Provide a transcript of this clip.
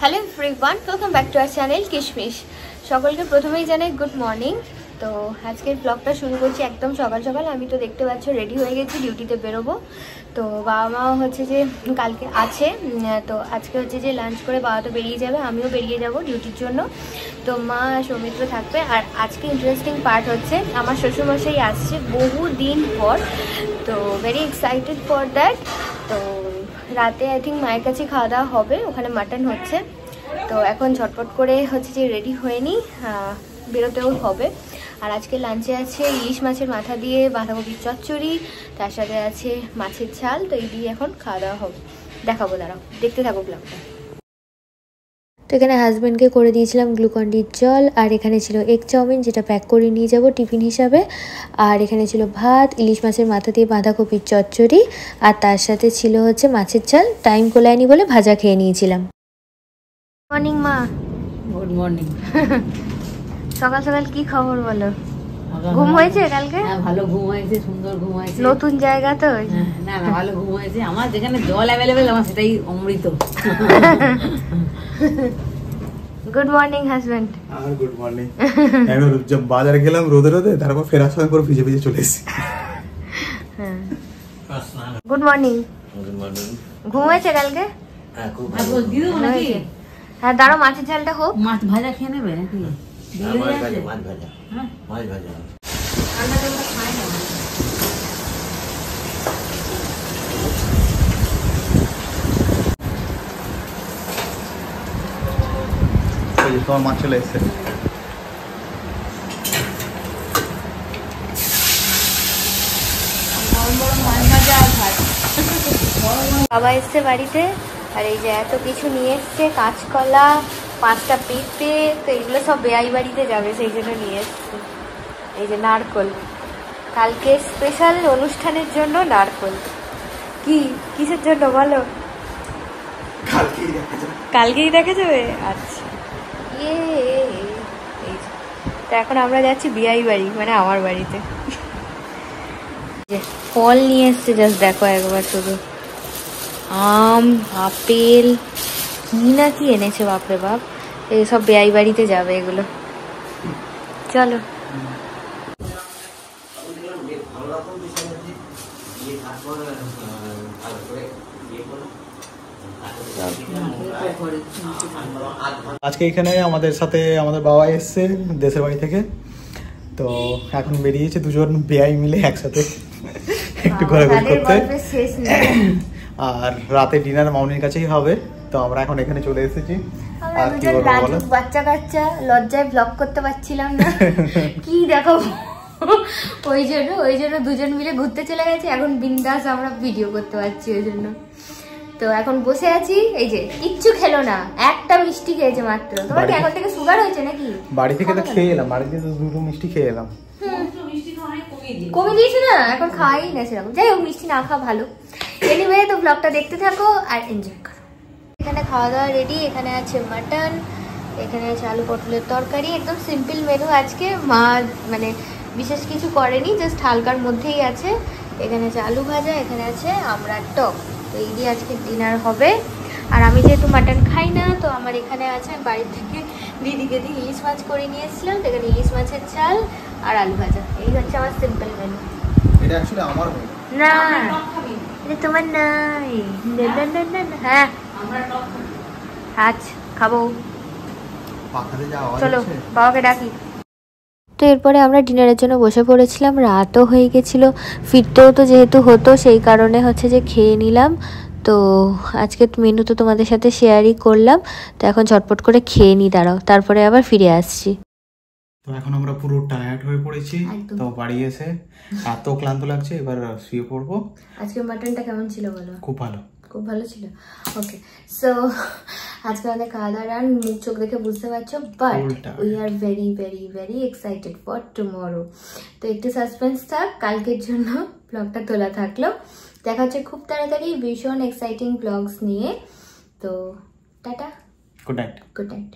Hello everyone, welcome back to our channel কিশমিশ। সকলকে প্রথমেই জানাই গুড মর্নিং। তো আজকের ব্লগটা শুরু করছি একদম সকাল সকাল। আমি তো দেখতে পাচ্ছ রেডি হয়ে গেছি, ডিউটিতে বেরোবো। তো বাবা মাও হচ্ছে যে কালকে আছে, তো আজকে হচ্ছে যে লাঞ্চ করে বাবা তো বেরিয়ে যাবে, আমিও বেরিয়ে যাব ডিউটির জন্য। তো মা সৌমিত্র থাকবে। আর আজকে ইন্টারেস্টিং পার্ট হচ্ছে আমার শ্বশুরমশাই আসছে বহু দিন পর, তো ভেরি এক্সাইটেড ফর দ্যাট। তো রাতে আই থিঙ্ক মায়ের কাছে খাওয়া দাওয়া হবে, ওখানে মাটন হচ্ছে। তো এখন ঝটপট করে হচ্ছে যে রেডি হয়ে নিই, বেরোতেও হবে। আর আজকে লাঞ্চে আছে ইলিশ মাছের মাথা দিয়ে বাঁধাকপির চচ্চড়ি, তার সাথে আছে মাছের ঝাল। তো এই দিয়ে এখন খাওয়া দাওয়া হবে, দেখাবো, দাঁড়াও দেখতে থাকো ব্লগটা। তো এখানে হাজব্যান্ডকে করে দিয়েছিলাম গ্লুকন-ডির জল, আর এখানে ছিল এগ চাউমিন, যেটা প্যাক করে নিয়ে যাব টিফিন হিসাবে। আর এখানে ছিল ভাত, ইলিশ মাছের মাথা দিয়ে বাঁধাকপির চচ্চড়ি, আর তার সাথে ছিল হচ্ছে মাছের ঝাল। টাইম কোলায়নি বলে ভাজা খেয়ে নিয়েছিলাম। মর্নিং মা। Good morning. সকাল সকাল কি খবর বলো? ঘুম হয়েছে কালকে? হ্যাঁ, ভালো ঘুম হয়েছে, সুন্দর ঘুম হয়েছে। নতুন জায়গা তো। না না, ভালো ঘুম হয়েছে। আমার যেখানে জল অ্যাভেলেবেল, আমার সেটাই অমৃত। Good morning husband. আর গুড মর্নিং। আমি জব বাজারে গেলাম রোদে রোদে, তারপর ফেরার সময় করে ভিজে ভিজে চলে এসেছি। Good morning. Good morning. ঘুম হয়েছে কালকে? হ্যাঁ, খুব আর ভালো। বল দিদু নাকি? হ্যাঁ দাঁড়াও, মাছের ঝালটা হোক। মাছ ভাজা খেয়ে নেবে নাকি? মাছ ভাজা, মাছ ভাজা। হ্যাঁ, মাছ ভাজা। ঠান্ডা জলটা খায় না। ওই যে তোমার মাছ চলে এসেছে। বাবা এসছে বাড়িতে, আর এই যে এত কিছু নিয়ে এসছে, কাঁচকলা, 5টা পেঁপে। তো এগুলো সব বেয়াই বাড়িতে যাবে, সেই জন্য নিয়ে এসছে। এই যে নারকোল, কালকে স্পেশাল অনুষ্ঠানের জন্য নারকোল। কি কিসের জন্য বলো? কালকেই দেখা যাবে। আচ্ছা, এই যে। তো এখন আমরা যাচ্ছি বিয়াই বাড়ি, মানে আমার বাড়িতে। ফল নিয়ে এসছে, জাস্ট দেখো একবার শুধু। আম, আপেল, কি না কি এনেছে, বাপরে বাপ। এইসব বেয়াই বাড়িতে যাবে এগুলো। চলো। আজকে এখানে আমাদের সাথে আমাদের বাবা এসছে দেশের বাড়ি থেকে। তো এখন বেরিয়েছে দুজন বেয়াই মিলে একসাথে একটু ঘোরাঘুরি করতে। আর রাতে ডিনার মামনির কাছেই হবে। তো আমরা এখন এখানে চলে এসেছি। আর কি বলবো বলো, বাচ্চা কাচ্চা লজ্জায় ব্লগ করতে পারছিলাম না, কি দেখো। ওই জন্য দুজন মিলে ঘুরতে চলে গেছে। এখন বিন্দাস আমরা ভিডিও করতে পারছি ওই জন্য। তো এখন বসে আছি, এই যে কিচ্ছু খেলো না, একটা মিষ্টি খেয়েছে মাত্র। তোমার কি এখন থেকে সুগার হয়েছে নাকি? বাড়ি থেকে তো খেয়ে এলাম, বাড়িতে তো দুটো মিষ্টি খেয়ে এলাম। কমে দিয়েছে না, এখন খাওয়াই না সেরকম। যাই হোক, মিষ্টি না খাওয়া ভালো। এনিওয়ে, তো ব্লগটা দেখতে থাকো আর এনজয় করো। এখানে খাওয়া দাওয়া রেডি। এখানে আছে মাটন, এখানে আছে আলু পটলের তরকারি। একদম সিম্পল মেনু আজকে। মা মানে বিশেষ কিছু করেনি, জাস্ট হালকার মধ্যেই আছে। এখানে আছে আলু ভাজা, এখানে আছে আমড়ার টক। তো এই দিয়ে আজকে ডিনার হবে। আর আমি যেহেতু মাটন খাই না, তো আমার এখানে আছে বাড়ির থেকে দিদিকে দিয়ে ইলিশ মাছ করে নিয়ে এসেছিলাম। তো এখানে ইলিশ মাছের ঝাল আর আলু ভাজা। এই হচ্ছে আমার সিম্পল মেনু। এটা অ্যাকচুয়ালি আমার মেনু না, এটা তোমার নাই। হ্যাঁ আচ্ছা, খাবো। চলো বাবাকে ডাকি। তো এরপরে আমরা ডিনারের জন্য বসে পড়েছিলাম। রাতও হয়ে গেছিলো, ফিরতেও তো যেহেতু হতো, সেই কারণে হচ্ছে যে খেয়ে নিলাম। তো আজকে মেনু তো তোমাদের সাথে শেয়ারই করলাম। তো এখন ঝটপট করে খেয়ে নিই, দাঁড়াও, তারপরে আবার ফিরে আসছি। তো এখন আমরা পুরো টায়ার্ড হয়ে পড়েছি। তো বাড়ি এসে এত ক্লান্ত লাগছে, এবার শুয়ে পড়বো। আজকে মাটনটা কেমন ছিল বলো? খুব ভালো, খুব ভালো ছিল। ওকে, সো আজকে আমাদের খাওয়া দাওয়া আর মুখ চোখ দেখে বুঝতে পারছো, but we are very very very excited for tomorrow. তো একটু সাসপেন্স থাক, কালকের জন্য ব্লগটা তোলা থাকলো। দেখা হচ্ছে খুব তাড়াতাড়ি ভীষণ এক্সাইটিং ব্লগস নিয়ে। তো tata, good night. Good night.